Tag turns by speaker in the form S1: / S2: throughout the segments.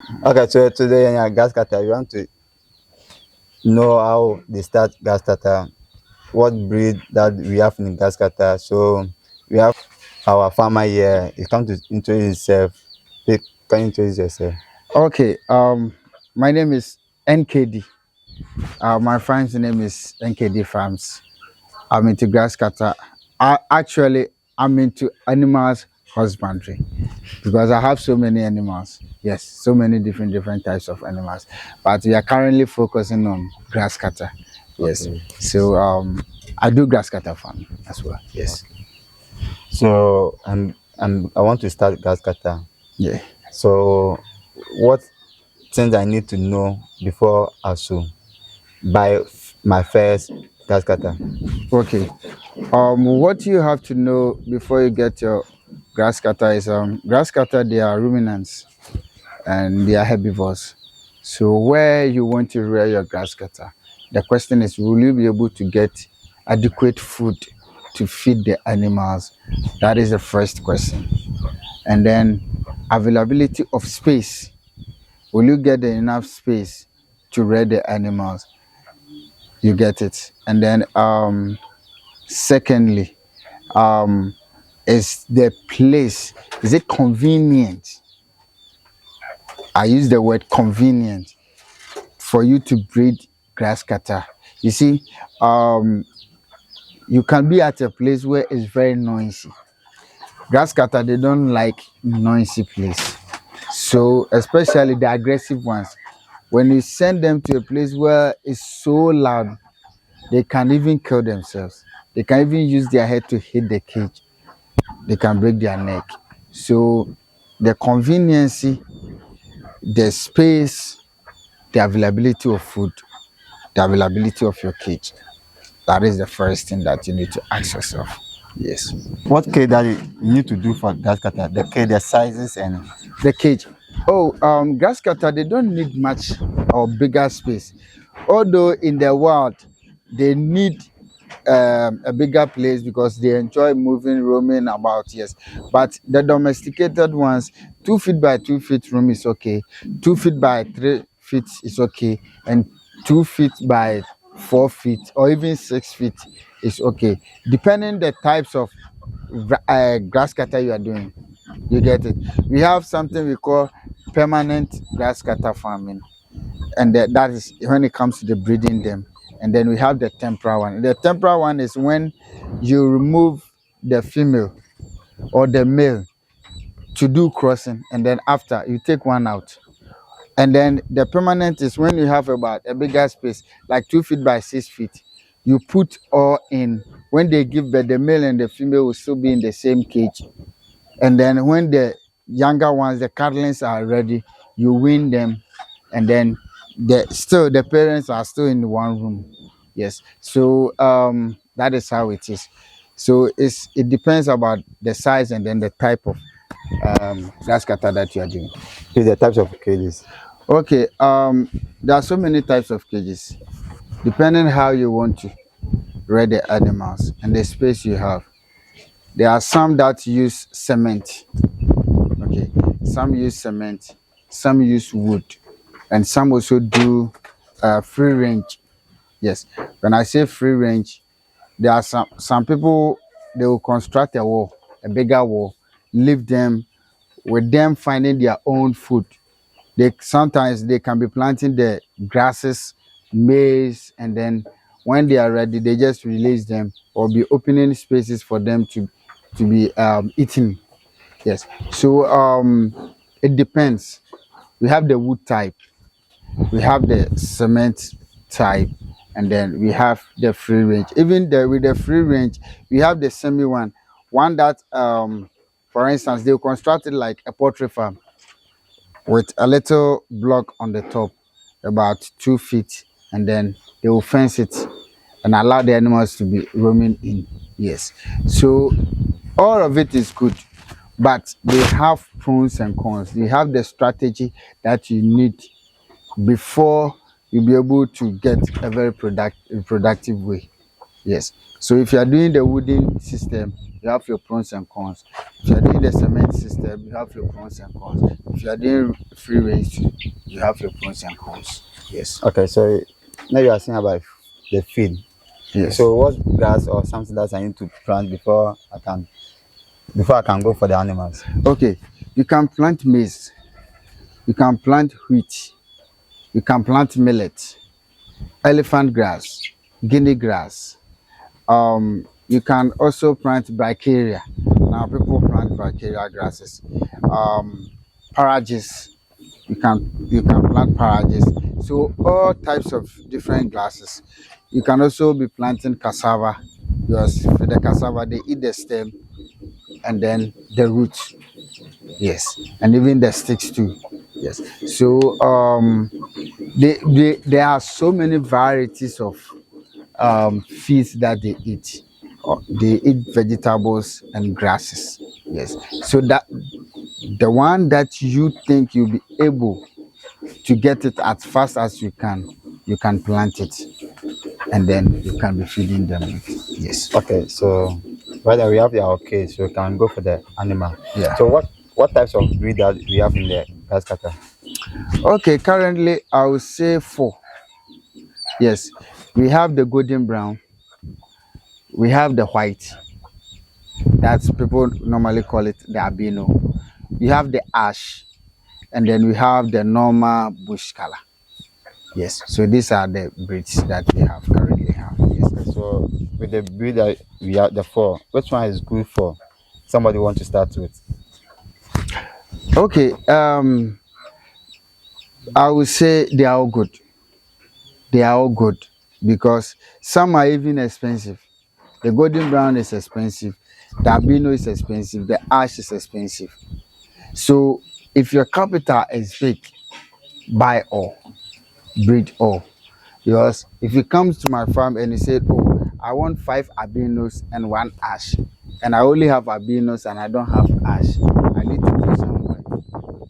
S1: Okay, so today in Grasscutter, you want to know how they start Grasscutter, what breed that we have in Grasscutter. So we have our farmer here. He come to introduce himself. Can you introduce yourself?
S2: Okay, my name is NKD. My friend's name is NKD Farms. I'm into grass cutter. I'm into animals husbandry because I have so many animals. Yes, so many different types of animals. But we are currently focusing on grass cutter. Yes,
S1: Okay.
S2: so I do grass cutter farming as well. Yes,
S1: Okay. So I want to start Grasscutter.
S2: yeah.
S1: So what things I need to know before I should buy my first Grasscutter?
S2: Okay. What you have to know before you get your grass cutter is grass cutter. They are ruminants and they are herbivores. So where you want to rear your grass cutter, the question is, will you be able to get adequate food to feed the animals? That is the first question. And then availability of space. Will you get enough space to rear the animals? You get it. And then secondly, um, is the place, is it convenient? I use the word convenient for you to breed grass cutter. You see, um, you can be at a place where it's very noisy. Grass cutter, they don't like noisy place. So especially the aggressive ones, when you send them to a place where it's so loud, they can even kill themselves. They can even use their head to hit the cage. They can break their neck. So the conveniency, the space, the availability of food, the availability of your cage. That is the first thing that you need to ask yourself. Yes.
S1: What care that you need to do for Grasscutter? The care, the sizes and
S2: The cage. Oh, grass cutter, they don't need much or bigger space. Although in the wild, they need a bigger place because they enjoy moving, roaming about, yes. But the domesticated ones, 2 feet by 2 feet room is okay. 2 feet by 3 feet is okay. And 2 feet by 4 feet or even 6 feet is okay. Depending the types of grass cutter you are doing. You get it. We have something we call permanent grass cutter farming, and that is when it comes to the breeding them. And then we have the temporary one. The temporary one is when you remove the female or the male to do crossing, and then after you take one out. And then the permanent is when you have about a bigger space, like 2 feet by 6 feet. You put all in. When they give birth, the male and the female will still be in the same cage. And then when the younger ones, the cuddlings are ready, you wean them, and then the parents are still in one room. Yes. So that is how it is. So it depends about the size and then the type of grass cutter that you are doing.
S1: the types of cages.
S2: Okay. There are so many types of cages, depending how you want to rear the animals and the space you have. There are some that use cement. Okay, some use cement, some use wood, and some also do free range. Yes, when I say free range, there are some people, they will construct a wall, a bigger wall, leave them with them finding their own food. They sometimes they can be planting the grasses, maize, and then when they are ready, they just release them or be opening spaces for them to be eaten. Yes. So it depends. We have the wood type, we have the cement type, and then we have the free range. Even with the free range, we have the semi one that for instance they constructed like a poultry farm with a little block on the top, about 2 feet, and then they will fence it and allow the animals to be roaming in. Yes. So all of it is good, but they have pros and cons. They have the strategy that you need before you be able to get a very productive way. Yes. So if you are doing the wooden system, you have your pros and cons. If you are doing the cement system, you have your pros and cons. If you are doing free range, you have your pros and cons. Yes.
S1: Okay, so now you are saying about the feed.
S2: Yes.
S1: So what grass or something that I need to plant before I can go for the animals?
S2: Okay. You can plant maize. You can plant wheat. You can plant millet, elephant grass, guinea grass. You can also plant bracharia. Now people plant bracharia grasses. Parages. You can plant parages. So all types of different grasses. You can also be planting cassava because for the cassava they eat the stem and then the roots. Yes, and even the sticks too. Yes. So there are so many varieties of feeds that they eat. They eat vegetables and grasses. Yes. So that the one that you think you'll be able to get it as fast as you can plant it, and then you can be feeding them. Yes.
S1: Okay, so right now we have the okay, so we can go for the animal.
S2: Yeah.
S1: So what types of breed that we have in the grass cutter?
S2: Okay. Currently, I will say 4. Yes. We have the golden brown. We have the white. That's people normally call it the albino. We have the ash, and then we have the normal bush color. Yes. So these are the breeds that we have currently have. Yes.
S1: So with the breed that we have, the 4, which one is good for somebody want to start with?
S2: Okay. I would say they are all good. They are all good because some are even expensive. The golden brown is expensive. The albino is expensive. The ash is expensive. So if your capital is big, buy all, breed all. Because if you come to my farm and you said, "Oh, I want 5 albinos and 1 ash," and I only have albinos and I don't have ash, I need to go somewhere.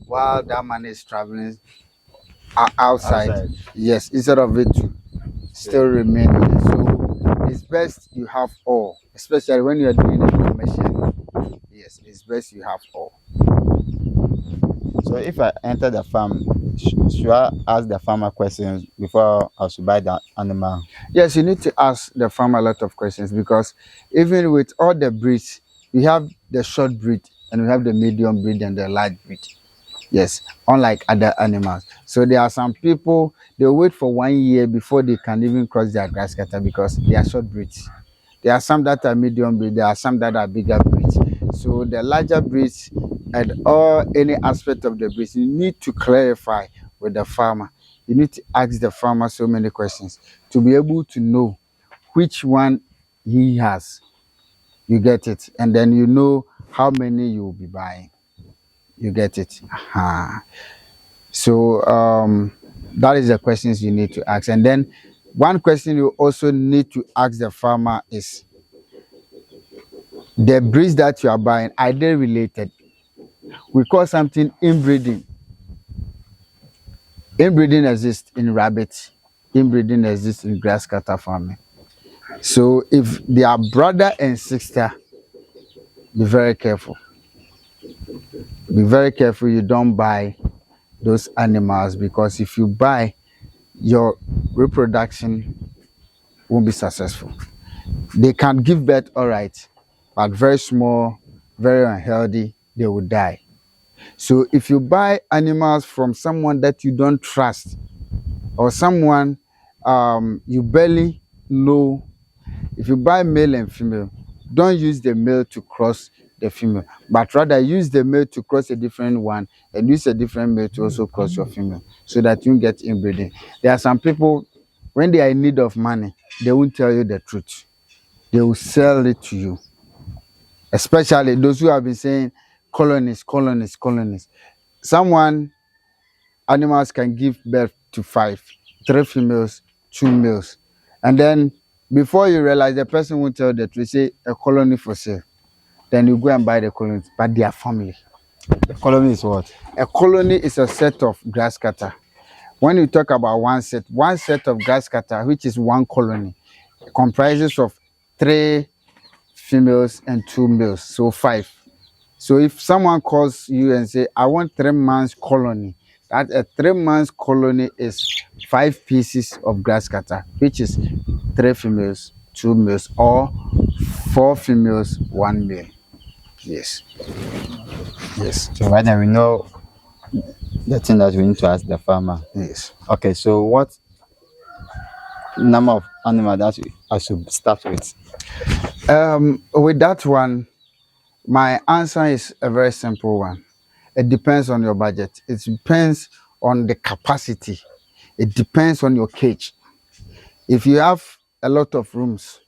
S2: While that man is traveling outside, yes, instead of it to still remain here. So it's best you have all, especially when you are doing a commercial. Yes, it's best you have all.
S1: So if I enter the farm, should I ask the farmer questions before I should buy the animal?
S2: Yes, you need to ask the farmer a lot of questions because even with all the breeds, we have the short breed and we have the medium breed and the large breed. Yes, unlike other animals. So there are some people, they wait for 1 year before they can even cross their grass cutter because they are short breeds. There are some that are medium breed, there are some that are bigger breeds. So the larger breeds and all any aspect of the breeds, you need to clarify with the farmer. You need to ask the farmer so many questions to be able to know which one he has. You get it, and then you know how many you will be buying. You get it. So that is the questions you need to ask. And then one question you also need to ask the farmer is the breeds that you are buying, are they related? We call something inbreeding. Inbreeding exists in rabbits. Inbreeding exists in grasscutter farming. So if they are brother and sister, be very careful. Be very careful you don't buy those animals because if you buy, your reproduction won't be successful. They can give birth all right, but very small, very unhealthy, they will die. So if you buy animals from someone that you don't trust or someone you barely know, if you buy male and female, don't use the male to cross the female, but rather use the male to cross a different one and use a different male to also cross your female so that you get inbreeding. There are some people, when they are in need of money, they won't tell you the truth. They will sell it to you. Especially those who have been saying colonies, colonies, colonies. Someone, animals can give birth to 5, 3 females, 2 males. And then before you realize, the person will tell the truth, say a colony for sale. Then you go and buy the colony, but their family.
S1: The colony is what?
S2: A colony is a set of grass cutter. When you talk about one set of grass cutter, which is one colony, comprises of 3 females and 2 males, so 5. So if someone calls you and say, I want 3 months colony, that a 3 months colony is 5 pieces of grass cutter, which is 3 females, 2 males, or 4 females, 1 male. Yes. Yes.
S1: So right now we know the thing that we need to ask the farmer.
S2: Yes.
S1: Okay, so what number of animals that I should start with?
S2: With that one, my answer is a very simple one. It depends on your budget. It depends on the capacity. It depends on your cage. If you have a lot of rooms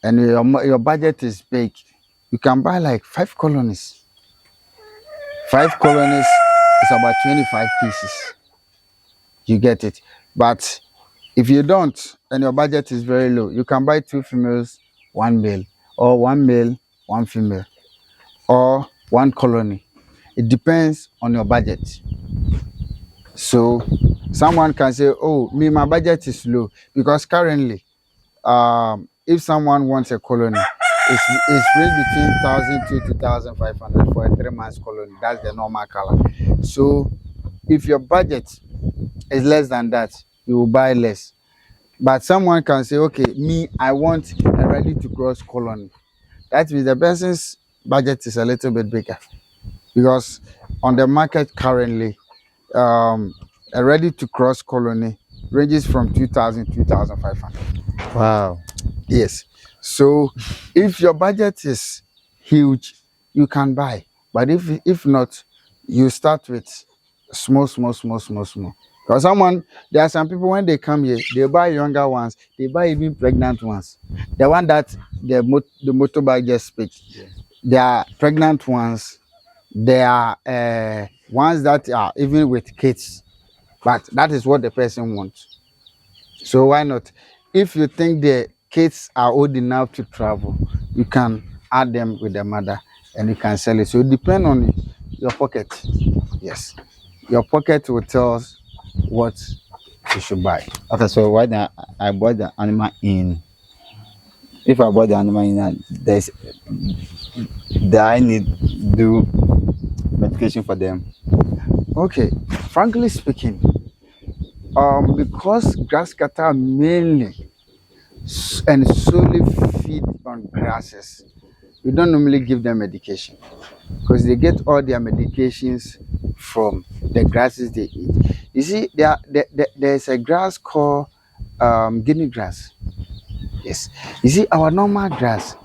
S2: and your budget is big, you can buy like 5 colonies. 5 colonies is about 25 pieces. You get it. But if you don't and your budget is very low, you can buy 2 females, 1 male, or 1 male, 1 female, or 1 colony. It depends on your budget. So someone can say, oh, my budget is low, because currently if someone wants a colony, it's range between 1,000 to 2,500 for a 3 months colony. That's the normal color. So if your budget is less than that, you will buy less. But someone can say, okay, I want a ready to cross colony. That means the person's budget is a little bit bigger, because on the market currently, a ready to cross colony ranges from 2,000 to 2,500.
S1: Wow.
S2: Yes. So if your budget is huge, you can buy. But if not, you start with small. Because there are some people, when they come here, they buy younger ones, they buy even pregnant ones. The one that the motorbike just speak. Yeah. They are pregnant ones. They are ones that are even with kids. But that is what the person wants. So why not? If you think the kids are old enough to travel, you can add them with the mother and you can sell it. So it depends on your pocket. Yes. Your pocket will tell us what you should buy.
S1: Okay, so why then I bought the animal in? If I bought the animal in, I need do medication for them?
S2: Okay, frankly speaking, because grasscutter mainly and solely feed on grasses, we don't normally give them medication, because they get all their medications from the grasses they eat. You see, there's a grass called guinea grass. Yes. You see, our normal grass,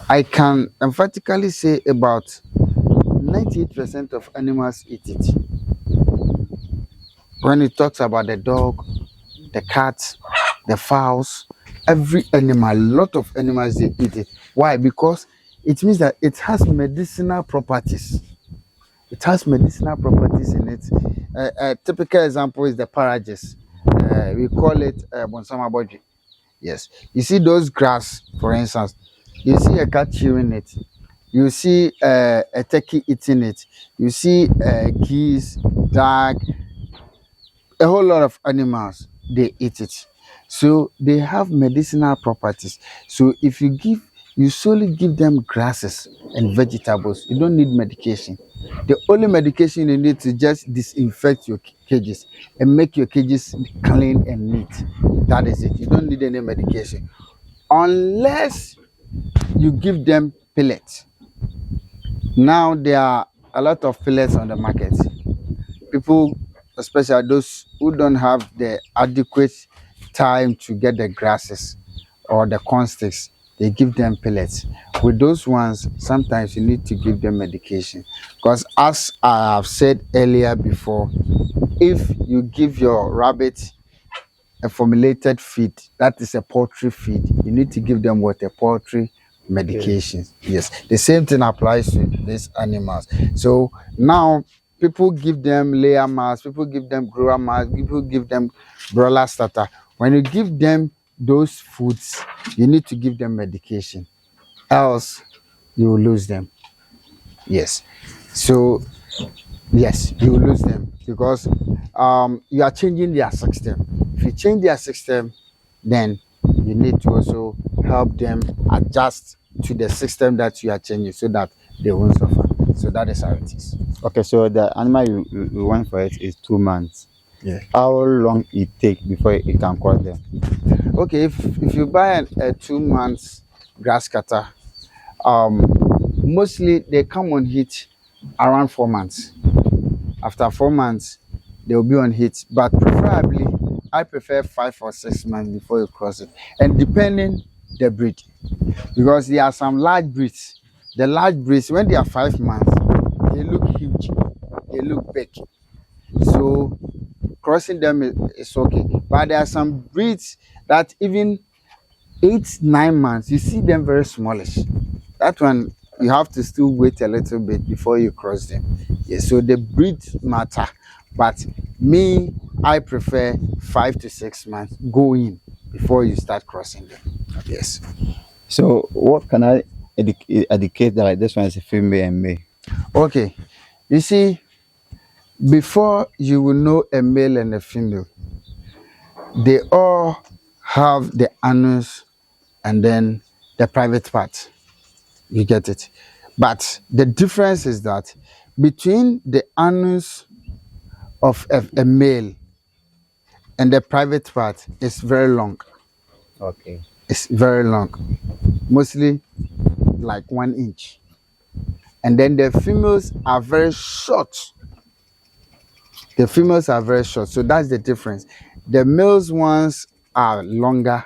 S2: I can emphatically say about 98% of animals eat it. When it talks about the dog, the cat, the fowls, every animal, a lot of animals, they eat it. Why? Because it means that it has medicinal properties. It has medicinal properties in it. A typical example is the parages. We call it bonsamaboji. Yes. You see those grass, for instance, you see a cat chewing it. You see a turkey eating it. You see geese, duck, a whole lot of animals, they eat it. So they have medicinal properties. So if you solely give them grasses and vegetables, you don't need medication. The only medication you need to just disinfect your cages and make your cages clean and neat. That is it. You don't need any medication unless you give them pellets. Now there are a lot of pellets on the market. People, especially those who don't have the adequate time to get the grasses or the corn sticks, they give them pellets. With those ones, sometimes you need to give them medication, because as I have said earlier before, if you give your rabbit a formulated feed, that is a poultry feed, you need to give them what? A poultry medication. Yes, the same thing applies to these animals. So now people give them layer mass, people give them grower mass, people give them broiler starter. When you give them those foods, you need to give them medication, else you will lose them. Yes. So yes, you will lose them, because you are changing their system. If you change their system, then you need to also help them adjust to the system that you are changing so that they won't suffer. So that is how it is.
S1: Okay, so the animal you want for it is 2 months.
S2: Yeah.
S1: How long it take before it can cross them?
S2: Okay, if you buy a 2 months grass cutter, mostly they come on heat around 4 months. After 4 months, they will be on heat, but preferably I prefer 5 or 6 months before you cross it, and depending the breed, because there are some large breeds. The large breeds, when they are 5 months, they look huge, they look big. So crossing them is okay. But there are some breeds that even 8, 9 months, you see them very smallish. That one you have to still wait a little bit before you cross them. Yes, so the breed matter. But me, I prefer 5 to 6 months going before you start crossing them. Yes.
S1: So what can I educate that like this one is a female and male?
S2: Okay. You see, before you will know a male and a female, they all have the anus and then the private part. You get it? But the difference is that between the anus of a male and the private part is very long.
S1: Okay.
S2: It's very long, mostly like 1 inch. And then the females are very short. The females are very short, so that's the difference. The males ones are longer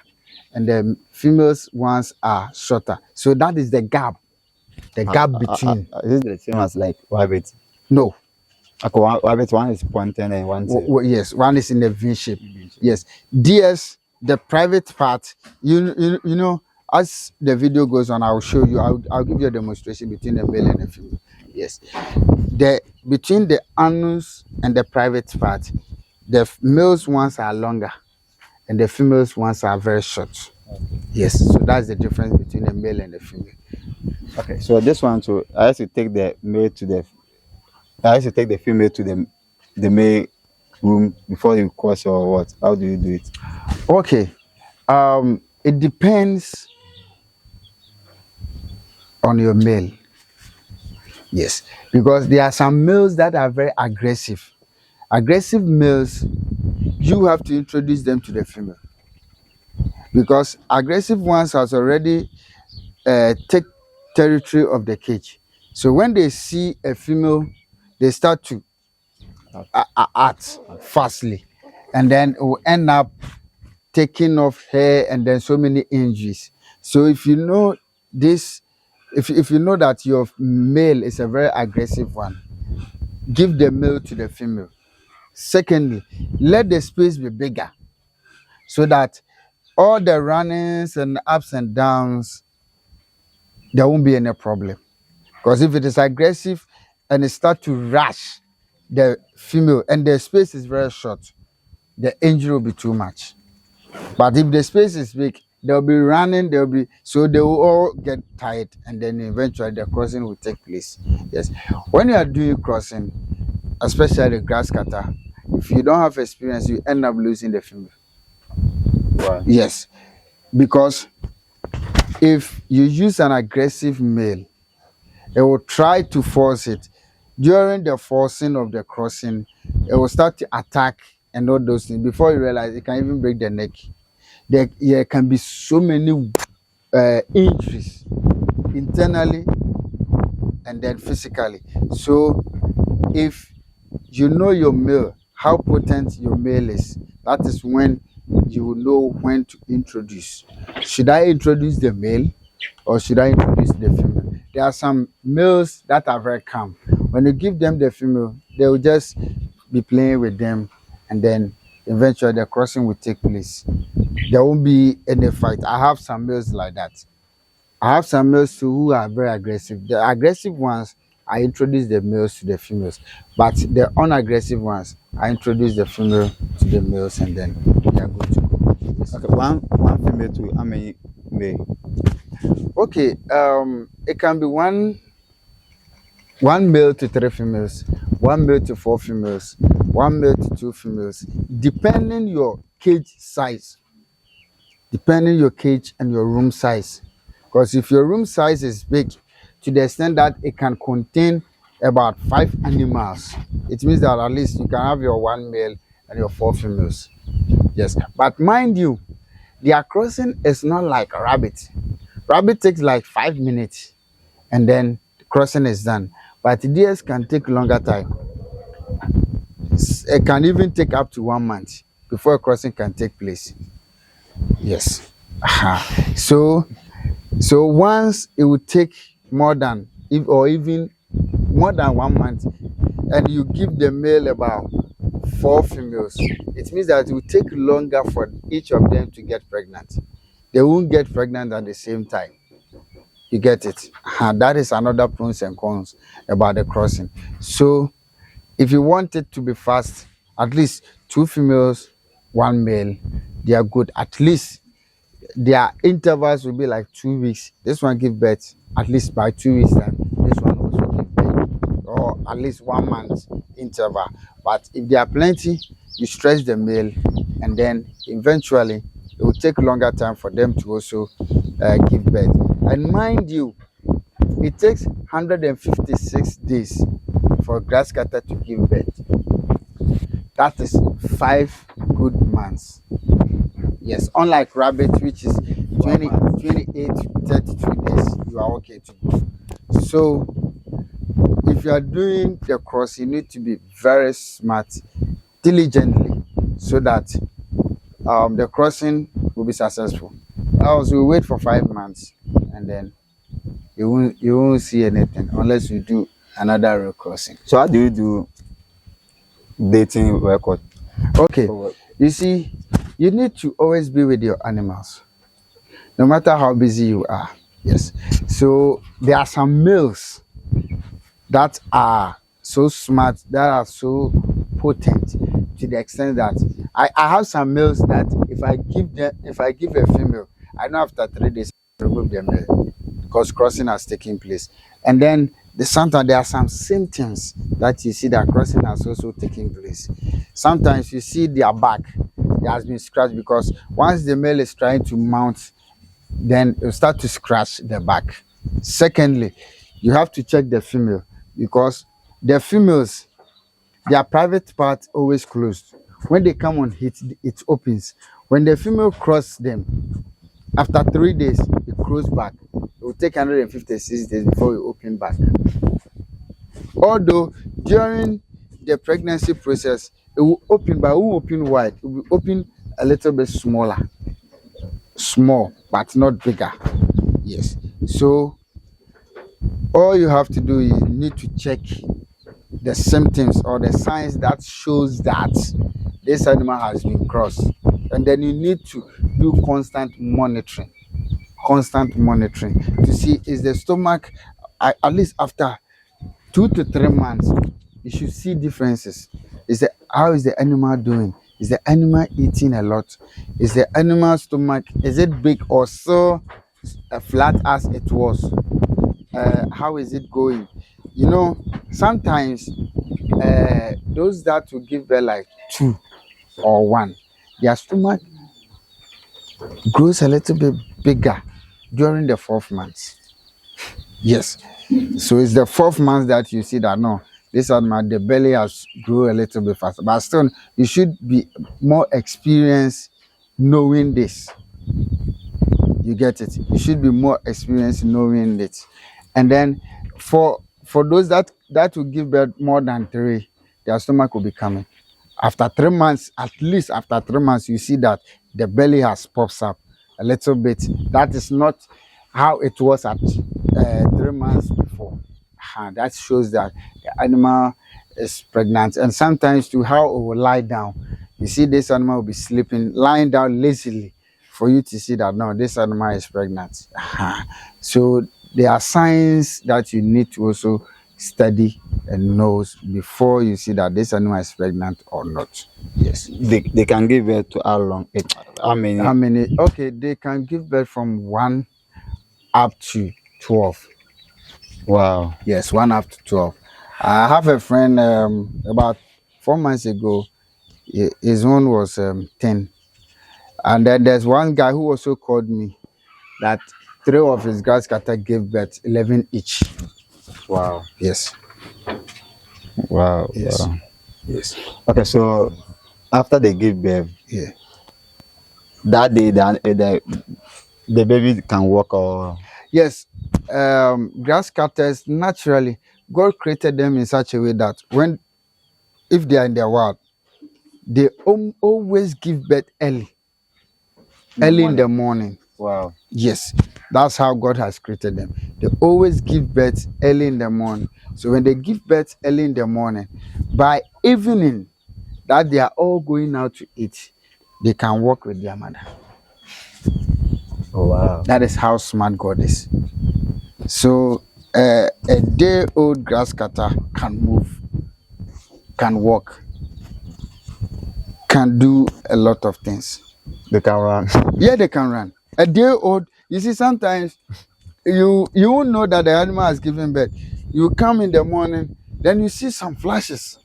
S2: and the females ones are shorter. So that is the gap. The gap between.
S1: Is it the same as like rabbit?
S2: No.
S1: Okay, rabbit one is pointed and one is
S2: Yes, one is in the V shape. Yes. DS, the private part, you know, as the video goes on, I'll show you, I'll give you a demonstration between the male and the female. Yes. Between the anus and the private part, the males ones are longer and the females ones are very short. Yes, so that's the difference between the male and the female.
S1: Okay, so this one too, I have to take the male to the I have to take the female to the male room before you cross or what? How do you do it?
S2: Okay. It depends on your male. Yes, because there are some males that are very aggressive. Aggressive males, you have to introduce them to the female, because aggressive ones has already take territory of the cage. So when they see a female, they start to act fastly, and then it will end up taking off hair and then so many injuries. So if you know this, if you know that your male is a very aggressive one, give the male to the female. Secondly, let the space be bigger so that all the runnings and ups and downs, there won't be any problem. Because if it is aggressive and it starts to rush the female and the space is very short, the injury will be too much. But if the space is big, they'll be running, so they will all get tired and then eventually the crossing will take place. Yes. When you are doing crossing, especially grass cutter, if you don't have experience, you end up losing the female.
S1: Wow.
S2: Yes. Because if you use an aggressive male, it will try to force it. During the forcing of the crossing, it will start to attack and all those things. Before you realize, it can even break the neck. There can be so many injuries internally and then physically. So if you know your male, how potent your male is, that is when you will know when to introduce. Should I introduce the male or should I introduce the female? There are some males that are very calm. When you give them the female, they will just be playing with them and then eventually the crossing will take place. There won't be any fight. I have some males like that. I have some males too who are very aggressive. The aggressive ones, I introduce the males to the females, but the unaggressive ones, I introduce the female to the males, and then we are good to go. Yes.
S1: Okay, one female to how many male?
S2: Okay, it can be one male to 3 females, 1 male to 4 females, 1 male to 2 females, depending your cage size. depending your cage and your room size. Because if your room size is big to the extent that it can contain about 5 animals, it means that at least you can have your 1 male and your 4 females. Yes, but mind you, their crossing is not like a rabbit. Rabbit takes like 5 minutes and then the crossing is done. But deers can take longer time. It can even take up to 1 month before a crossing can take place. Yes. So once it will take more than or even more than 1 month, and you give the male about 4 females, it means that it will take longer for each of them to get pregnant. They won't get pregnant at the same time. You get it? That is another pros and cons about the crossing. So if you want it to be fast, at least 2 females, 1 male, they are good. At least their intervals will be like 2 weeks. This one give birth at least by 2 weeks time. This one also give birth, or at least 1 month interval. But if there are plenty, you stretch the male, and then eventually it will take longer time for them to also give birth. And mind you, it takes 156 days for grasscutter to give birth. That is 5 good months. Yes, unlike rabbit, which is 20, 28, 32 days, you are okay to go. So if you are doing the cross, you need to be very smart, diligently, so that the crossing will be successful. Else we wait for 5 months and then you won't see anything unless you do another recrossing.
S1: So how do you do dating record?
S2: Okay, you see, you need to always be with your animals, no matter how busy you are. Yes. So there are some males that are so smart, that are so potent, to the extent that I have some males that if I give a female, I know after 3 days I remove the male because crossing has taken place. And then sometimes there are some symptoms that you see that crossing has also taken place. Sometimes you see their back, it has been scratched, because once the male is trying to mount, then it will start to scratch the back. Secondly, you have to check the female, because the females, their private part always closed. When they come on heat, it opens. When the female cross them, after 3 days, it closes back. It will take 156 days before it open back. Although during the pregnancy process, it will open, but it won't open wide. It will open a little bit smaller, small, but not bigger. Yes. So all you have to do is you need to check the symptoms or the signs that shows that this animal has been crossed, and then you need to do constant monitoring to see, is the stomach, at least after 2 to 3 months, you should see differences. How is the animal doing? Is the animal eating a lot? Is the animal stomach, is it big or so flat as it was? How is it going? You know, sometimes those that will give birth like 2 or 1, their stomach grows a little bit bigger during the 4th month. Yes. So it's the 4th month that you see that no, this animal, the belly has grew a little bit faster. But still, you should be more experienced knowing this. You get it? You should be more experienced knowing it. And then for those that will give birth more than 3, their stomach will be coming. After 3 months, at least after 3 months, you see that the belly has pops up a little bit. That is not how it was at 3 months before. That shows that the animal is pregnant. And sometimes to how it will lie down, you see this animal will be sleeping, lying down lazily, for you to see that no, this animal is pregnant. So there are signs that you need to also study and know before you see that this animal is pregnant or not. Yes.
S1: They can give birth to how long? How many?
S2: How many? Okay, they can give birth from 1 up to 12.
S1: Wow.
S2: Yes, 1 up to 12. I have a friend about 4 months ago. His one was 10. And then there's one guy who also called me that 3 of his grasscutter gave birth, 11 each.
S1: Wow.
S2: Yes.
S1: Wow.
S2: Yes.
S1: Wow.
S2: Yes.
S1: Okay, so after they give birth,
S2: Yeah.
S1: that day the baby can walk or
S2: Yes. Grasscutters naturally, God created them in such a way that if they are in their wild, they always give birth early in the morning.
S1: wow.
S2: Yes, that's how God has created them. They always give birth early in the morning. So when they give birth early in the morning, by evening, that they are all going out to eat, they can walk with their mother.
S1: Oh wow.
S2: That is how smart God is. So a day-old grasscutter can move, can walk, can do a lot of things.
S1: They can run.
S2: Yeah, they can run. A day-old, you see, sometimes you won't know that the animal has given birth. You come in the morning, then you see some flashes.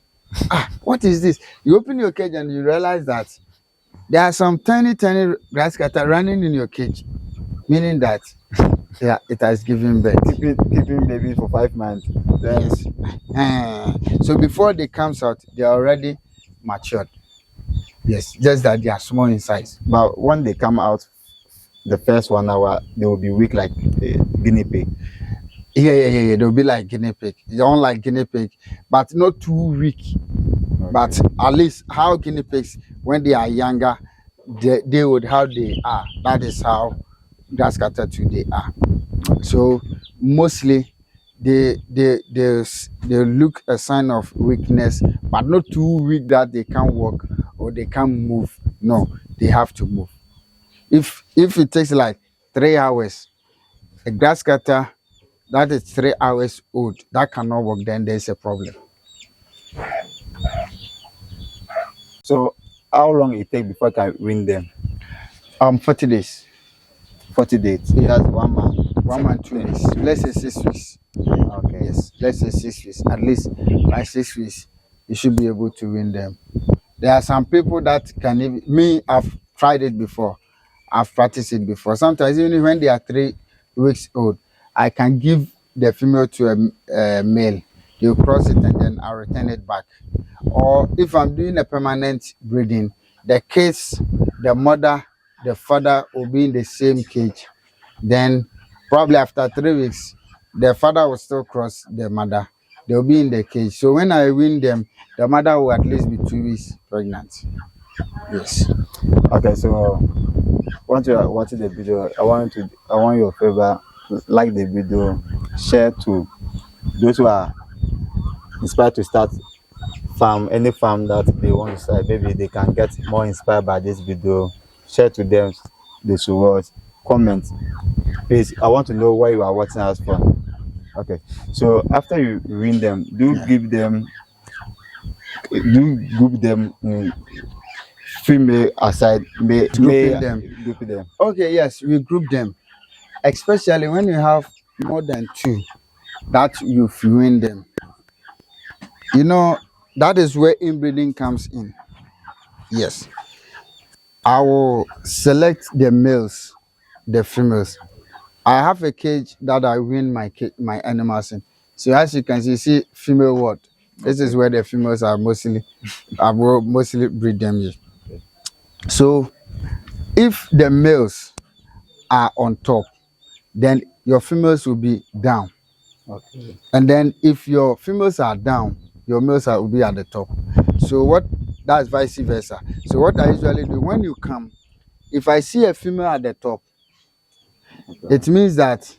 S2: What is this? You open your cage and you realize that there are some tiny grasscutter running in your cage, meaning that yeah, it has given birth.
S1: Keeping baby for 5 months. Then
S2: Yes. So before they comes out, they are already matured. Yes, just that they are small in size.
S1: but when they come out the first 1 hour, they will be weak like a guinea pig.
S2: Yeah. They'll be like guinea pig. They don't like guinea pig, but not too weak.
S1: Okay.
S2: But at least how guinea pigs, when they are younger, they would how they are. That is how grasscutter today are. So mostly they look a sign of weakness, but not too weak that they can't walk or they can't move. No, they have to move. If it takes like 3 hours, a grasscutter that is 3 hours old that cannot walk, then there's a problem.
S1: So how long it take before I can win them?
S2: 40 days.
S1: 40 days. That's 1 month.
S2: 1 month, 2 weeks. Let's say 6 weeks.
S1: Okay.
S2: Yes, let's say 6 weeks. At least by 6 weeks, you should be able to win them. There are some people that can even, me, I've tried it before. I've practiced it before. Sometimes even when they are 3 weeks old, I can give the female to a male. You cross it and then I return it back. Or if I'm doing a permanent breeding, the kids, the mother, the father will be in the same cage. Then probably after 3 weeks, the father will still cross the mother. They'll be in the cage. So when I win them, the mother will at least be 2 weeks pregnant. Yes.
S1: Okay, so once you are watching the video, I want your favor, like the video, share to those who are inspired to start any farm that they want to start. Maybe they can get more inspired by this video. Share to them the should comment. Please, I want to know where you are watching us from. Okay, so after you win them, do group them female aside, group them.
S2: Okay, yes, we group them. Especially when you have more than 2 that you win them. You know, that is where inbreeding comes in. Yes. I will select the males, the females. I have a cage that I win my animals in. So as you can see female ward. This is where the females are mostly, I will mostly breed them here. So if the males are on top, then your females will be down.
S1: Okay.
S2: And then if your females are down, your males will be at the top. So that's vice versa. So what I usually do when you come, if I see a female at the top, okay, it means that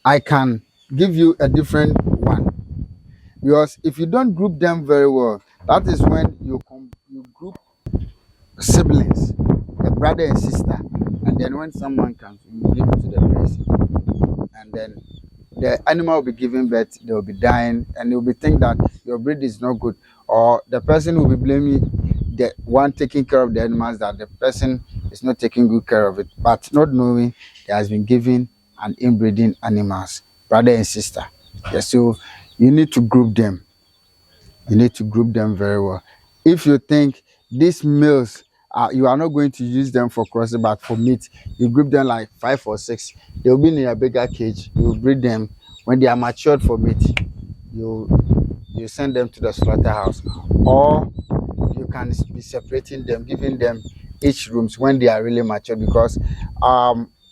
S2: I can give you a different one. Because if you don't group them very well, that is when you group siblings, a brother and sister, and then when someone comes, you give it to the person, and then the animal will be giving birth, they will be dying, and you will be think that your breed is not good, or the person will be blaming the one taking care of the animals that the person is not taking good care of it, but not knowing there has been given an inbreeding animals, brother and sister. Yeah, so you need to group them. You need to group them very well. If you think these males you are not going to use them for crossing, but for meat, you group them like 5 or 6. They'll be in a bigger cage. You breed them. When they are matured for meat, you you send them to the slaughterhouse, or you can be separating them, giving them each rooms when they are really mature. Because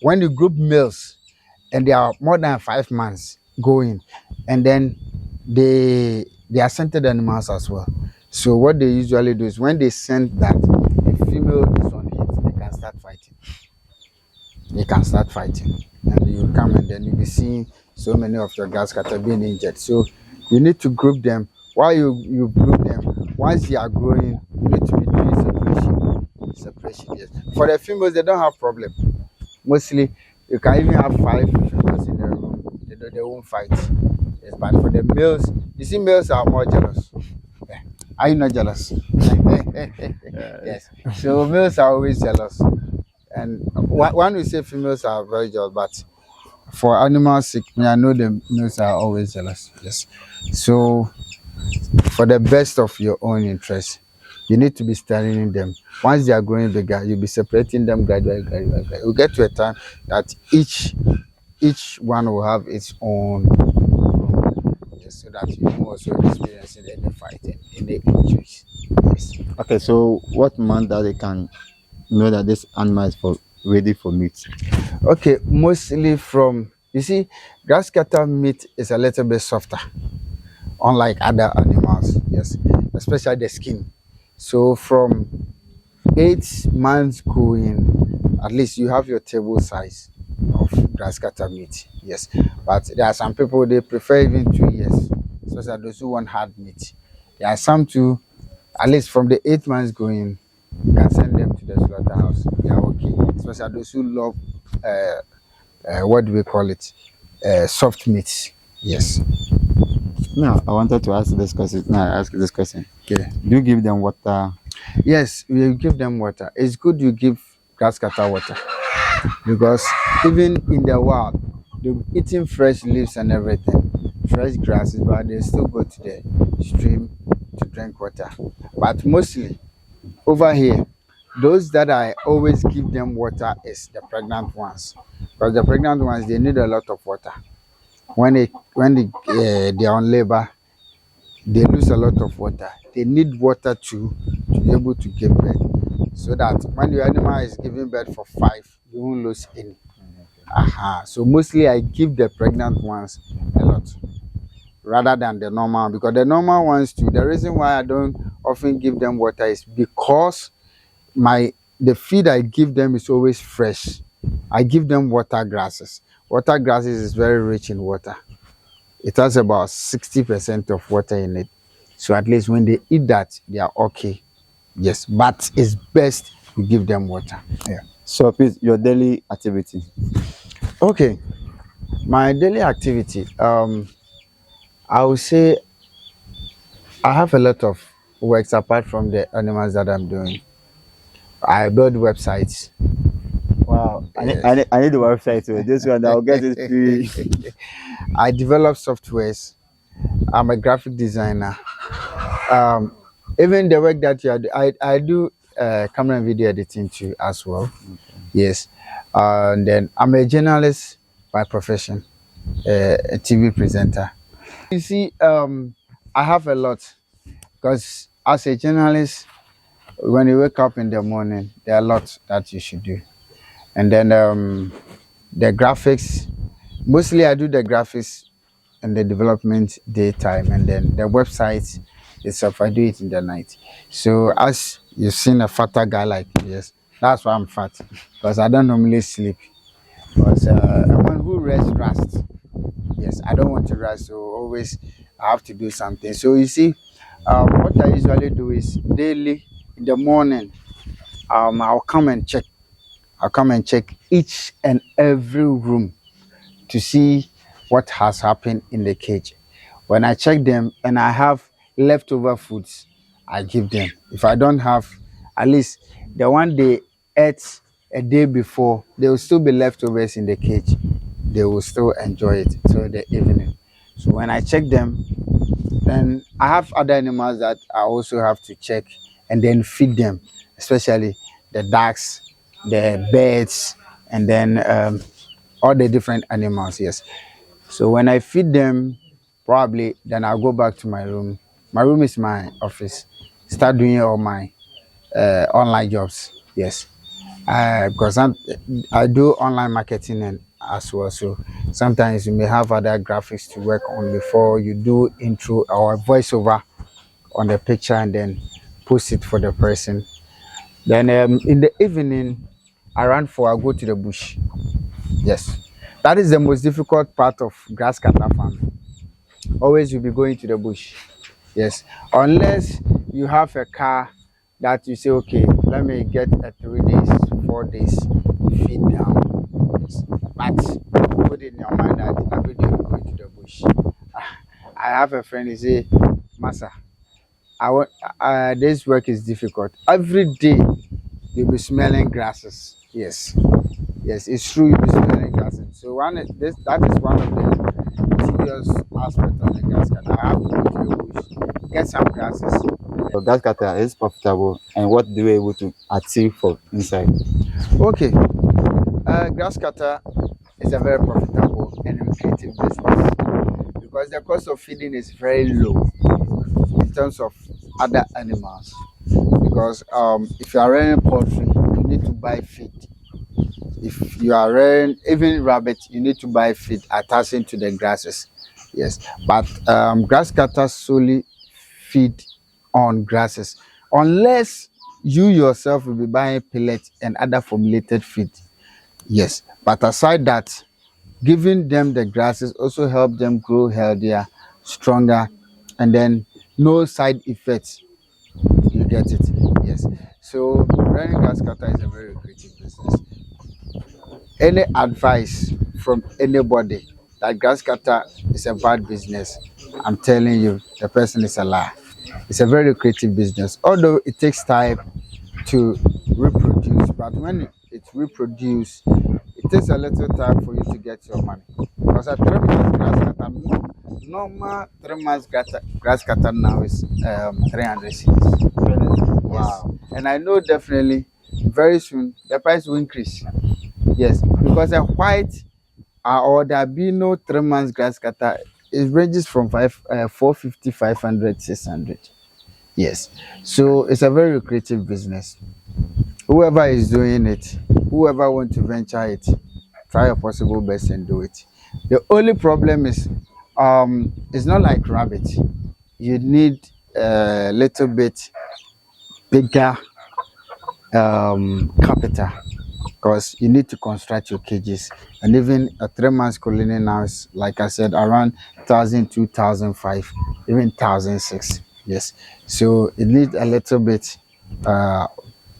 S2: when you group males and they are more than 5 months going, and then they are scented animals as well. So what they usually do is when they scent that the female is on hit, they can start fighting. They can start fighting, and you come and then you'll be seeing so many of your grasscutter being injured. So you need to group them. While you group them, once they are growing, you need to be doing separation. Separation, yes. For the females, they don't have problem. Mostly, you can even have 5 females in the room. They won't fight. Yes, but for the males, you see, males are more jealous. Yeah. Are you not jealous? Yes. So males are always jealous. And one will say females are very jealous, but for animals' sake, I know the males are always jealous. Yes. So for the best of your own interest, you need to be studying them. Once they are growing bigger, you'll be separating them gradually, gradually. You'll get to a time that each one will have its own room, yes, so that you won't also experiencing any fighting, any injuries. Yes.
S1: Okay, so what month that they can know that this animal is ready for meat?
S2: Okay, mostly from, you see, grasscutter meat is a little bit softer, unlike other animals, yes, especially the skin. So from 8 months going, at least you have your table size of grasscutter meat, yes. But there are some people, they prefer even 2 years, especially those who want hard meat. There are some too, at least from the 8 months going, you can send them to the slaughterhouse. They are okay, especially those who love what do we call it, soft meat, yes.
S1: Now, I wanted to ask this question. Now, I ask this question.
S2: Okay.
S1: Do you give them water?
S2: Yes, we give them water. It's good you give grasscutter water, because even in the wild, they're eating fresh leaves and everything, fresh grasses, but they still go to the stream to drink water. But mostly over here, those that I always give them water is the pregnant ones, because the pregnant ones, they need a lot of water. When they are on labor, they lose a lot of water. They need water to be able to give birth, so that when your animal is giving birth for 5, you won't lose any. So mostly I give the pregnant ones a lot rather than the normal, because the normal ones too, the reason why I don't often give them water is because the feed I give them is always fresh. I give them water grasses. Water grasses is very rich in water. It has about 60% of water in it. So at least when they eat that, they are okay. Yes, but it's best you give them water. Yeah.
S1: So, please, your daily activity.
S2: Okay. My daily activity, I would say I have a lot of works apart from the animals that I'm doing. I build websites.
S1: Wow,
S2: Yes.
S1: I need the website too. This one I'll get it free.
S2: I develop softwares. I'm a graphic designer. Even the work that you are, I do camera and video editing too as well.
S1: Okay.
S2: Yes. And then I'm a journalist by profession, a TV presenter. You see, I have a lot, because as a journalist, when you wake up in the morning, there are a lot that you should do. And then the graphics, mostly I do the graphics and the development daytime, and then the website itself, I do it in the night. So as you've seen a fatter guy like me, yes, that's why I'm fat, because I don't normally sleep. Because one who rests. Yes, I don't want to rest, so always I have to do something. So you see, what I usually do is daily in the morning, I'll come and check. I'll come and check each and every room to see what has happened in the cage. When I check them and I have leftover foods, I give them. If I don't have, at least the one they ate a day before, there will still be leftovers in the cage. They will still enjoy it till the evening. So when I check them, then I have other animals that I also have to check and then feed them, especially the ducks, the birds, and then all the different animals. Yes. So when I feed them, probably then I'll go back to my room. My room is my office. Start doing all my online jobs. Yes. Because I do online marketing and as well. So sometimes you may have other graphics to work on before you do intro or voiceover on the picture and then post it for the person. Then in the evening, around 4, I go to the bush. Yes, that is the most difficult part of grass cutter farming. Always you'll be going to the bush. Yes, unless you have a car that you say, okay, let me get a 3 days, 4 days feed down. Yes. But put it in your mind that every day you go to the bush. I have a friend, he say, Massa, I want this work is difficult. Every day you'll be smelling grasses. Yes. Yes, it's true you'll be smelling grasses. So that is one of the tedious aspects of the grass cutter. I have to go to the bush, get some grasses.
S1: So grass cutter is profitable, and what do we able to achieve for inside?
S2: Okay, grass cutter is a very profitable and lucrative business because the cost of feeding is very low in terms of other animals. Because if you are rearing poultry, you need to buy feed. If you are rearing even rabbit, you need to buy feed attaching to the grasses. Yes, but grass cutters solely feed on grasses, unless you yourself will be buying pellets and other formulated feed. Yes, but aside that, giving them the grasses also help them grow healthier, stronger, and then no side effects. You get it? Yes. So running grass cutter is a very lucrative business. Any advice from anybody that grass cutter is a bad business, I'm telling you, the person is a liar. It's a very lucrative business, although it takes time to reproduce. But when it reproduces, it takes a little time for you to get your money. Because a 3 months grass cutter, normal 3 months grass cutter now is 300 cedis. Wow. Yes. And I know definitely very soon the price will increase. Yes, because a white or the albino 3 months grass cutter, it ranges from 450, 500, 600. Yes, so it's a very lucrative business. Whoever is doing it, whoever wants to venture it, try your possible best and do it. The only problem is it's not like rabbit. You need a little bit bigger capital because you need to construct your cages, and even a 3 months colony now is, like I said, around 1,000, 2,005, even 1,006. Yes, so it needs a little bit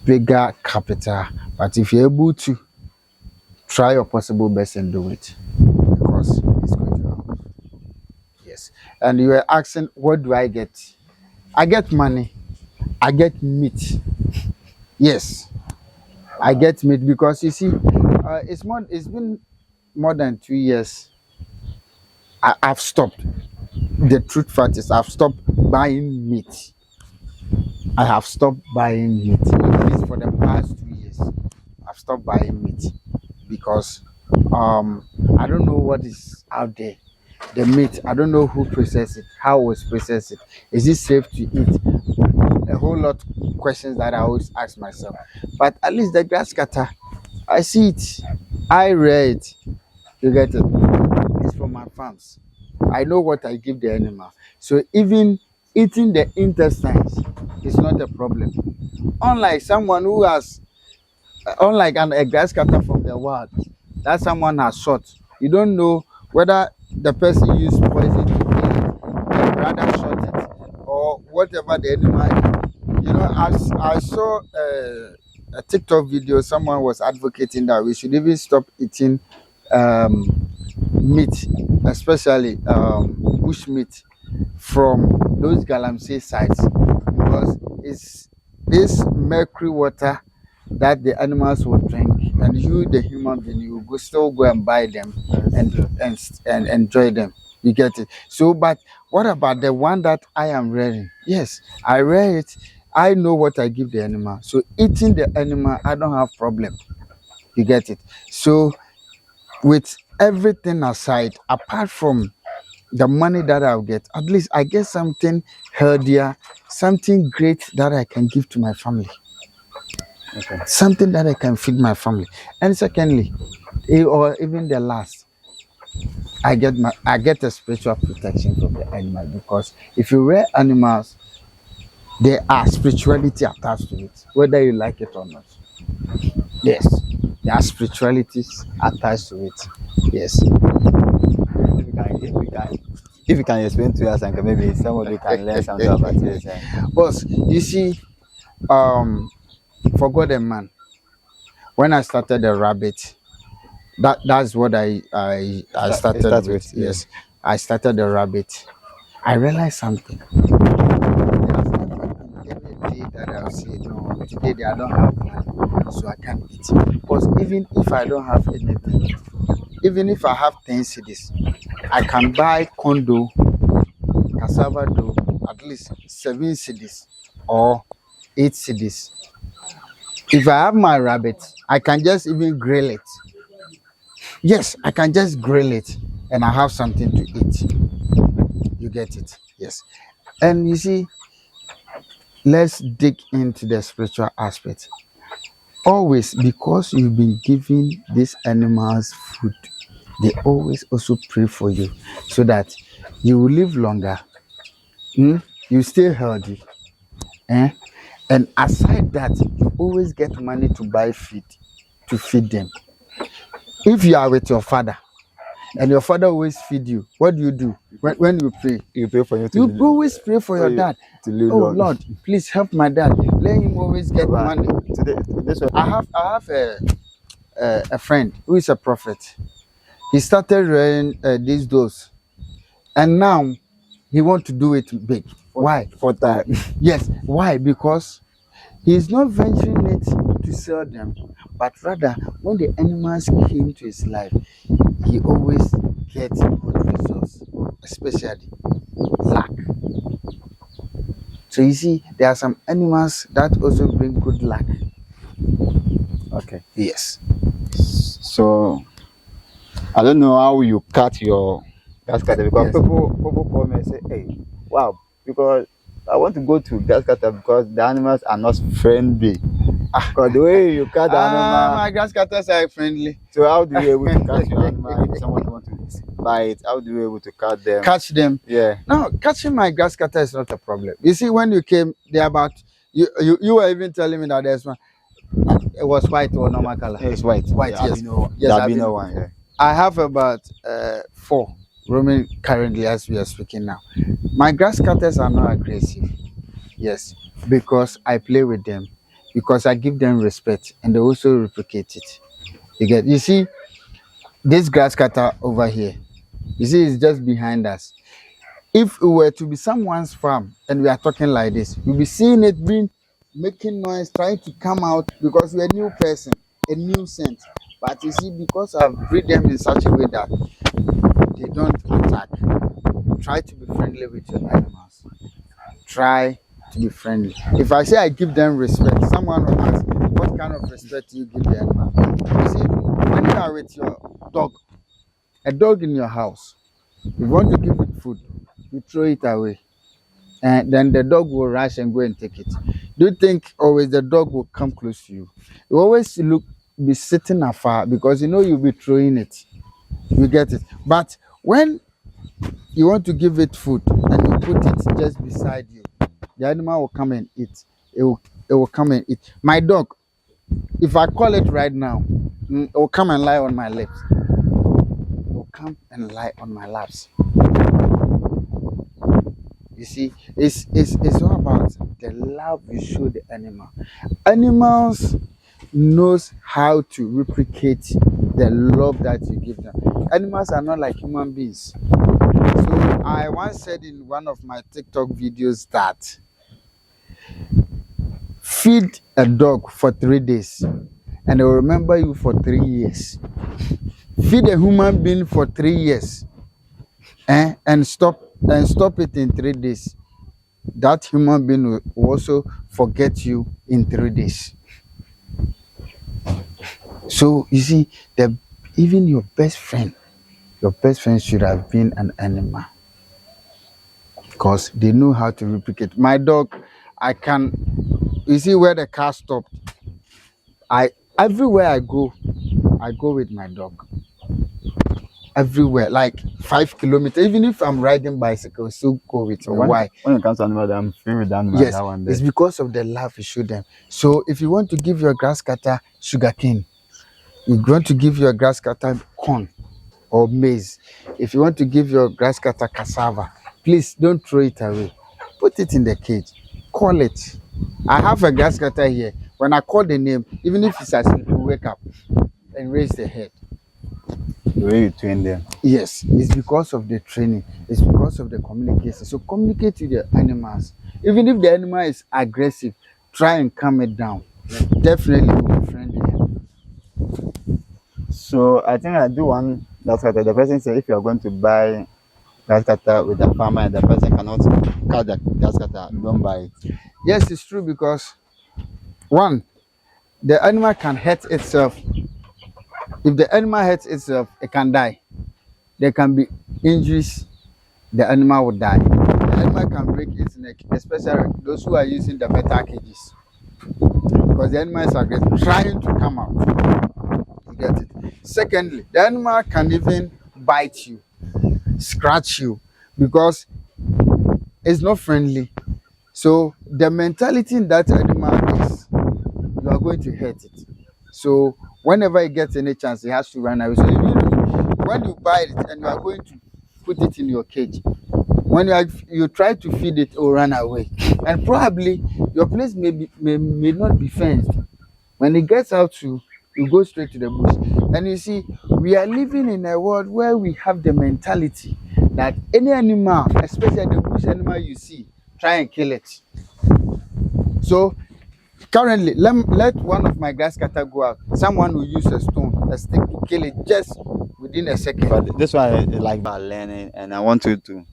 S2: bigger capital, but if you're able to, try your possible best and do it because it's going to help. Yes, and you were asking, what do I get? I get money, I get meat. Yes, I get meat because you see, it's been more than 2 years. I've stopped. The truth fact is, I've stopped buying meat. I have stopped buying meat. At least for the past 2 years, I've stopped buying meat because I don't know what is out there. The meat, I don't know who processed it, how was processed it. Is it safe to eat? A whole lot of questions that I always ask myself. But at least the grass cutter, I see it, I rear it. You get it? It's from my farms. I know what I give the animal. So even eating the intestines is not a problem. Unlike someone who has, a grass cutter from the wild, that someone has shot. You don't know whether the person used poison to kill it, the brother shot it, or whatever the animal. You know, I saw a TikTok video. Someone was advocating that we should even stop eating meat, especially bush meat, from those galamsey sites because it's this mercury water that the animals will drink, and you, the human being, you will still go and buy them and enjoy them. You get it? So, but what about the one that I am rearing? Yes, I rear it. I know what I give the animal. So eating the animal, I don't have problem. You get it? So with everything aside, apart from the money that I'll get, at least I get something healthier, something great that I can give to my family.
S1: Okay.
S2: Something that I can feed my family. And secondly, or even the last, I get a spiritual protection from the animal, because if you rear animals, there are spirituality attached to it, whether you like it or not. Yes, there are spiritualities attached to it. Yes.
S1: If you can explain to us, and maybe somebody can learn something about this.
S2: Boss, you see, for God and man, when I started the rabbit, that's what I started with.
S1: Yeah.
S2: Yes, I started the rabbit. I realized something. There's never been any day that I'll say, no, today I don't have money, so I can't eat. Because even if I don't have anything, even if I have 10 cedis, I can buy condo, cassava dough, at least 7 cedis or 8 cedis. If I have my rabbit, I can just even grill it. Yes, I can just grill it and I have something to eat. You get it? Yes. And you see, let's dig into the spiritual aspect. Always, because you've been giving these animals food, they always also pray for you so that you will live longer, you stay healthy. And aside that, you always get money to buy feed to feed them. If you are with your father and your father always feed you, what do? When you pray,
S1: You pray for you to
S2: you always pray for your dad.
S1: to live
S2: Oh
S1: long.
S2: Lord, please help my dad. Let him always get money.
S1: Today, this one.
S2: I have a friend who is a prophet. He started rearing these doves, and now he wants to do it big. Why?
S1: For time.
S2: Yes. Why? Because he's not venturing it to sell them, but rather when the animals came to his life, he always gets good results, especially luck. So you see, there are some animals that also bring good luck.
S1: Okay.
S2: Yes.
S1: So I don't know how you cut your Grasscutter, because
S2: Yes.
S1: people call me and say, hey, wow, because I want to go to Grasscutter because the animals are not friendly. Because the way you cut the animal,
S2: My Grasscutters are friendly.
S1: so how do you able to catch your animal if someone wants to buy it? How do you able to cut them?
S2: Catch them.
S1: Yeah.
S2: No, catching my Grasscutter is not a problem. You see, when you came, they're about you were even telling me that there's one. It was white or normal color.
S1: It's white.
S2: White,
S1: Yeah,
S2: yes.
S1: albino,
S2: Yes,
S1: the
S2: albino
S1: albino one. Yeah.
S2: I have about 4 roaming currently as we are speaking now. My Grasscutters are not aggressive. Yes, because I play with them, because I give them respect, and they also replicate it. You see, this Grasscutter over here, you see, it's just behind us. If it were to be someone's farm and we are talking like this, you'll be seeing it making noise, trying to come out, because we're a new person, a new scent. But you see, because I've breed them in such a way that they don't attack. Try to be friendly with your animals. Try to be friendly. If I say I give them respect, someone will ask, what kind of respect do you give the animal? You see, when you are with your dog, a dog in your house, you want to give it food, you throw it away, and then the dog will rush and go and take it. Do you think always the dog will come close to you? You always be sitting afar, because you know you'll be throwing it. You get it? But when you want to give it food and you put it just beside you, the animal will come and eat. It will come and eat. My dog, if I call it right now, it will come and lie on my lips. It will come and lie on my laps. You see, it's all about the love you show the animal. Animals knows how to replicate the love that you give them. Animals are not like human beings. So I once said in one of my TikTok videos that feed a dog for 3 days and they will remember you for 3 years. Feed a human being for 3 years and stop it in 3 days. that human being will also forget you in 3 days. So you see, the even your best friend should have been an animal, because they know how to replicate. My dog, I can, you see where the car stopped. I Everywhere I go with my dog. Everywhere, like 5 kilometers. Even if I'm riding bicycle, still go with
S1: So
S2: me. Why?
S1: when it comes to animal, I'm free with animal.
S2: Yes,
S1: That one
S2: it's
S1: there.
S2: because of the love you show them. So if you want to give your grass cutter sugarcane, you want to give your grass cutter corn or maize, if you want to give your grass cutter cassava, please don't throw it away. Put it in the cage. Call it. I have a grass cutter here. When I call the name, even if it's asleep, you wake up and raise the head.
S1: The way you train them.
S2: Yes, it's because of the training. It's because of the communication. So communicate with the animals. Even if the animal is aggressive, try and calm it down. Definitely will be friendly.
S1: So I think I do one grass cutter. The person said if you are going to buy grass cutter with a farmer and the person cannot cut the grass cutter, don't buy it.
S2: Yes, it's true, because one, the animal can hurt itself. If the animal hurts itself, it can die. There can be injuries, the animal will die. The animal can break its neck, especially those who are using the metal cages, because the animal is aggressive, trying to come out. You get it? Secondly, the animal can even bite you, scratch you, because it's not friendly. So the mentality in that animal is you are going to hurt it. So whenever it gets any chance, it has to run away. So when you buy it and you are going to put it in your cage, when you try to feed it, or run away, and probably your place may not be fenced. When it gets out to, you go straight to the bush. And you see, we are living in a world where we have the mentality that any animal, especially the bush animal you see, try and kill it. So currently, let one of my grass cutter go out. Someone will use a stone, a stick to kill it just within a second.
S1: But this one is like about learning, and I want you to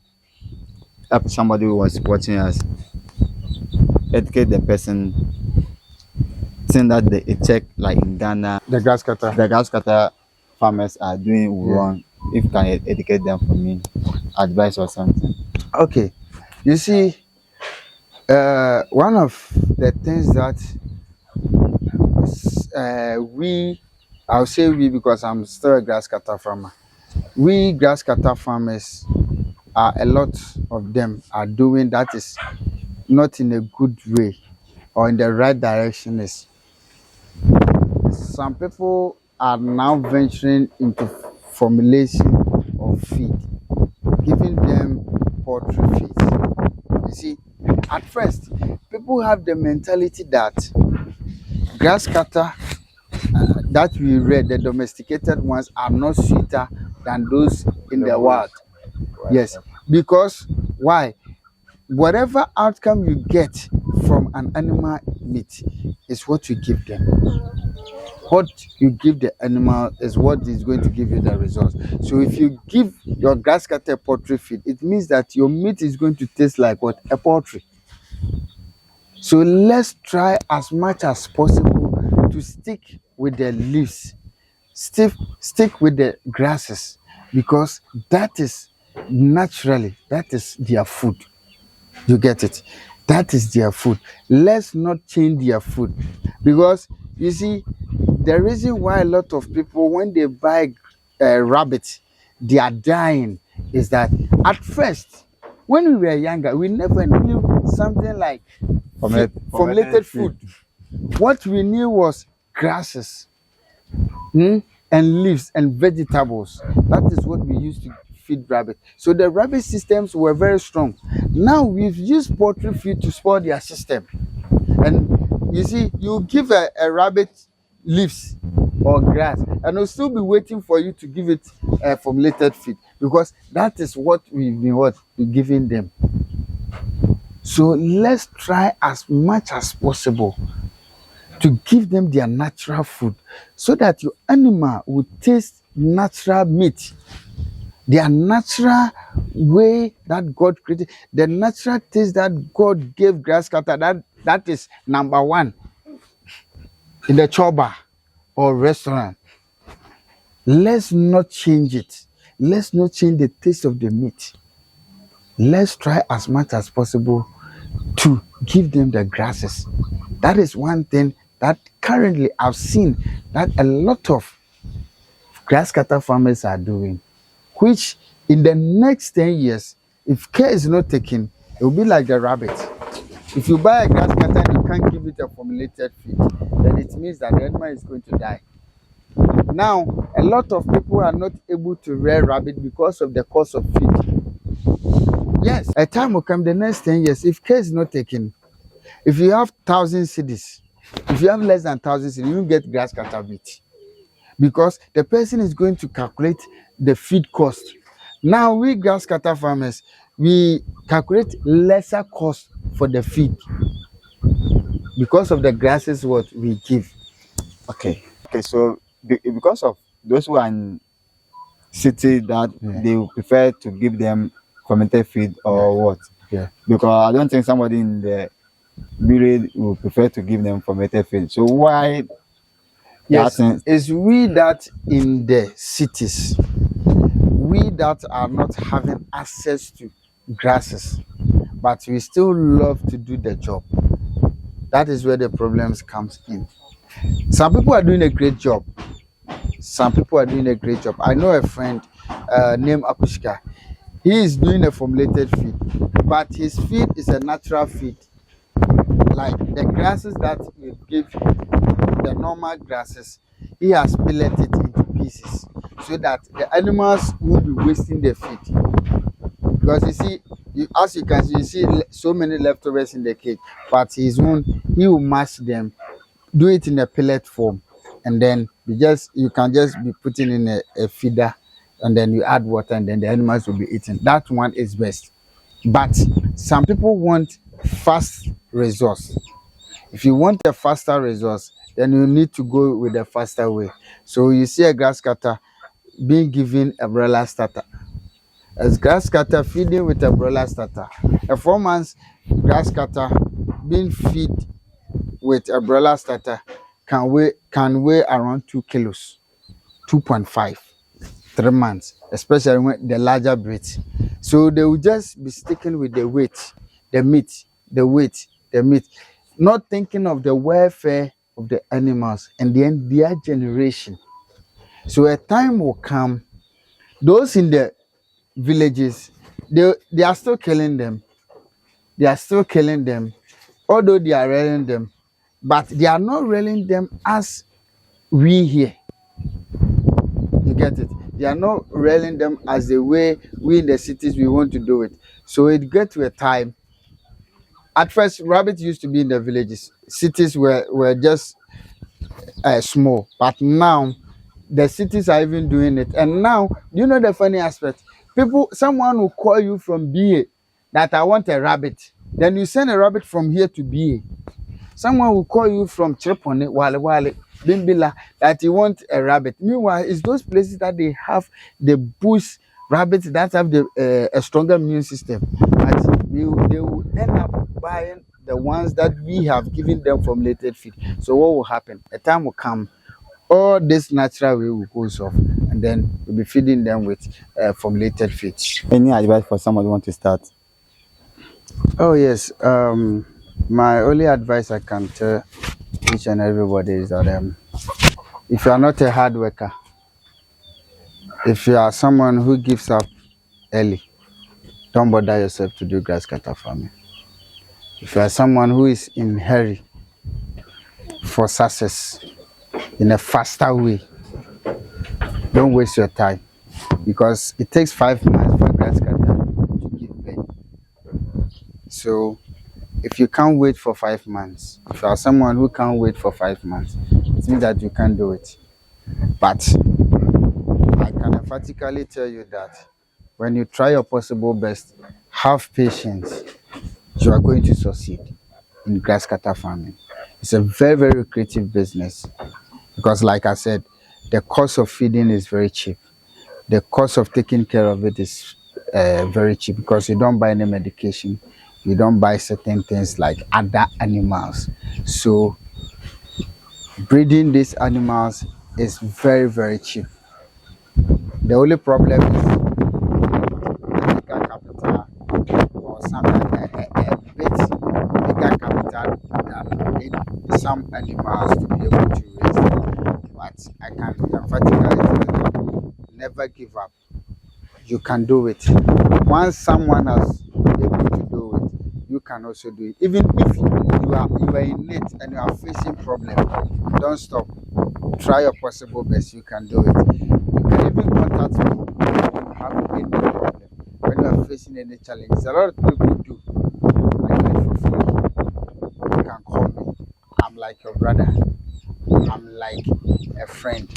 S1: help somebody who was watching us educate the person, saying that they check like in Ghana,
S2: The grass cutter.
S1: the grass cutter farmers are doing wrong. If you can educate them for me, advice or something.
S2: Okay, you see, one of the things that I'll say we, because I'm still a grass cutter farmer. We grass cutter farmers are, a lot of them are doing that is not in a good way or in the right direction. Is some people are now venturing into formulation of feed, giving them poultry feed. You see, at first, people have the mentality that grass cutter that we read, the domesticated ones, are not sweeter than those in the wild. Yes, because why? Whatever outcome you get from an animal meat is what you give them. What you give the animal is what is going to give you the results. So if you give your grass cutter poultry feed, it means that your meat is going to taste like what? A poultry. So let's try as much as possible to stick with the leaves, stick with the grasses, because that is naturally, that is their food. You get it? That is their food. Let's not change their food, because you see, the reason why a lot of people, when they buy rabbit, they are dying is that at first, when we were younger, we never knew something like formulated food. What we knew was grasses, and leaves and vegetables. That is what we used to feed rabbit. So the rabbit systems were very strong. Now we've used poultry feed to spoil their system. And you see, you give a rabbit leaves or grass, and it'll still be waiting for you to give it formulated feed, because that is what we've been giving them. So let's try as much as possible to give them their natural food, so that your animal will taste natural meat. Their natural way that God created, the natural taste that God gave Grasscutter, that is number one in the choba or restaurant. Let's not change it. Let's not change the taste of the meat. Let's try as much as possible to give them the grasses. That is one thing that currently I've seen that a lot of grasscutter farmers are doing, which in the next 10 years, if care is not taken, it will be like the rabbit. If you buy a grasscutter and you can't give it a formulated feed, then it means that the animal is going to die. Now, a lot of people are not able to rear rabbit because of the cost of feed. Yes, a time will come the next 10 years, if care is not taken, if you have 1,000 cities, if you have less than 1,000 cities, you get grasscutter meat. Because the person is going to calculate the feed cost. Now, we grasscutter farmers, we calculate lesser cost for the feed because of the grasses what we give.
S1: Okay. Okay. So because of those who are in city that they would prefer to give them fermented feed or what?
S2: Yeah.
S1: Because I don't think somebody in the village would prefer to give them fermented feed. So why?
S2: Yes, it's we that in the cities, we that are not having access to grasses, but we still love to do the job. That is where the problems comes in. Some people are doing a great job. Some people are doing a great job. I know a friend named Akushka. He is doing a formulated feed, but his feed is a natural feed. Like the grasses that we give, the normal grasses, he has pelleted it into pieces so that the animals won't be wasting their feed. Because you see, as you can see, you see so many leftovers in the cage, but he will mash them, do it in a pellet form, and then you can just be putting in a feeder, and then you add water, and then the animals will be eating. That one is best. But some people want fast results. If you want a faster resource, then you need to go with a faster way. So you see a grass cutter being given a broiler starter. As grass cutter feeding with a broiler starter. A 4 months grass cutter being feed with a broiler starter can weigh around 2 kilos, 2.5, 3 months, especially when the larger breeds. So they will just be sticking with the weight, the meat, the weight, the meat, not thinking of the welfare of the animals and then their generation. So a time will come, those in the villages, they are still killing them. They are still killing them, although they are rearing them, but they are not rearing them as we here. You get it? They are not rearing them as the way we in the cities we want to do it. So it gets to a time. At first, rabbits used to be in the villages. Cities were just small, but now the cities are even doing it. And now, you know the funny aspect? Someone will call you from BA that I want a rabbit. Then you send a rabbit from here to BA. Someone will call you from Tripoli, Wale, Bimbila, that you want a rabbit. Meanwhile, it's those places that they have the bush rabbits that have a stronger immune system. But they will end up buying the ones that we have given them formulated feed. So what will happen? A time will come, all this natural way will go off, and then we'll be feeding them with formulated feed.
S1: Any advice for someone who want to start?
S2: Oh yes, my only advice I can tell each and everybody is that if you are not a hard worker, if you are someone who gives up early, don't bother yourself to do grasscutter farming. If you are someone who is in hurry for success in a faster way, don't waste your time, because it takes 5 months for grasscutter to give birth. So if you can't wait for 5 months, if you are someone who can't wait for 5 months, it means that you can't do it. But I can emphatically tell you that when you try your possible best, have patience, you are going to succeed in grasscutter farming. It's a very, very creative business because, like I said, the cost of feeding is very cheap. the cost of taking care of it is very cheap because you don't buy any medication, you don't buy certain things like other animals. So breeding these animals is very, very cheap. The only problem is bigger capital or some bit bigger capital than need some animals to be able to raise them. But I can emphatically tell you, never give up. You can do it. Once someone has been able to do it, you can also do it. Even if you are in it and you are facing problem, don't stop. Try your possible best. You can do it. You can even contact me when you have any problem, when you are facing any challenge. A lot of people do. I do it for free. You can call me. I'm like your brother. I'm like a friend.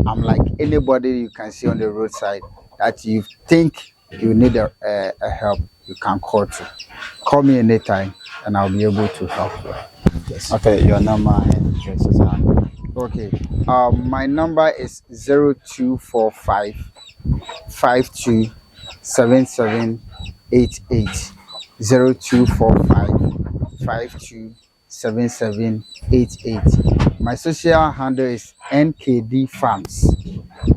S2: I'm like anybody you can see on the roadside that you think you need a help. You can call to. Call me anytime, and I'll be able to help you. Yes.
S1: Okay, your number and address.
S2: Okay. My number is 0245 527788. 0245 My social handle is NKD Farms.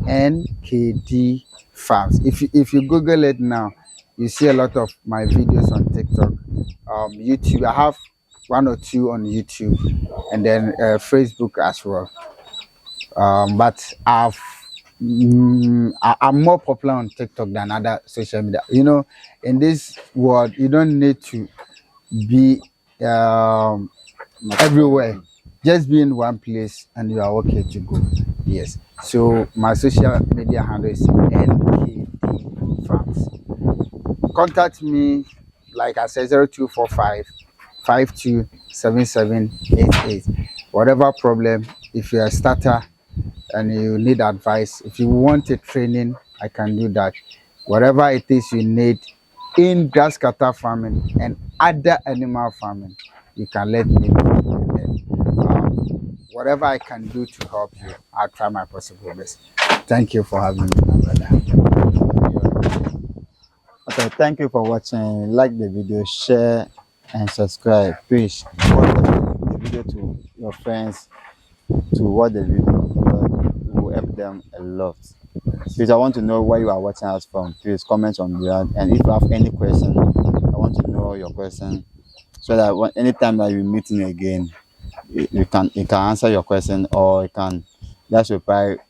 S2: NKD Farms. If you Google it now, you see a lot of my videos on TikTok, YouTube. I have one or two on YouTube, and then Facebook as well. But I'm more popular on TikTok than other social media. You know, in this world, you don't need to be everywhere. Just be in one place and you are okay to go. Yes. So my social media handle is NKD Farms. Contact me, like I said, 0245 527788. Whatever problem, if you're a starter and you need advice, if you want a training, I can do that. Whatever it is you need in grasscutter farming and other animal farming, you can let me know. And then, whatever I can do to help you, I'll try my possible best. Thank you for having me, my brother.
S1: Okay, thank you for watching. Like the video, share and subscribe. Please forward the video to your friends to watch the video because it will help them a lot. Please, I want to know where you are watching us from. Please comment on below. And if you have any question, I want to know your question so that anytime that you meet me again, you can answer your question or you can just reply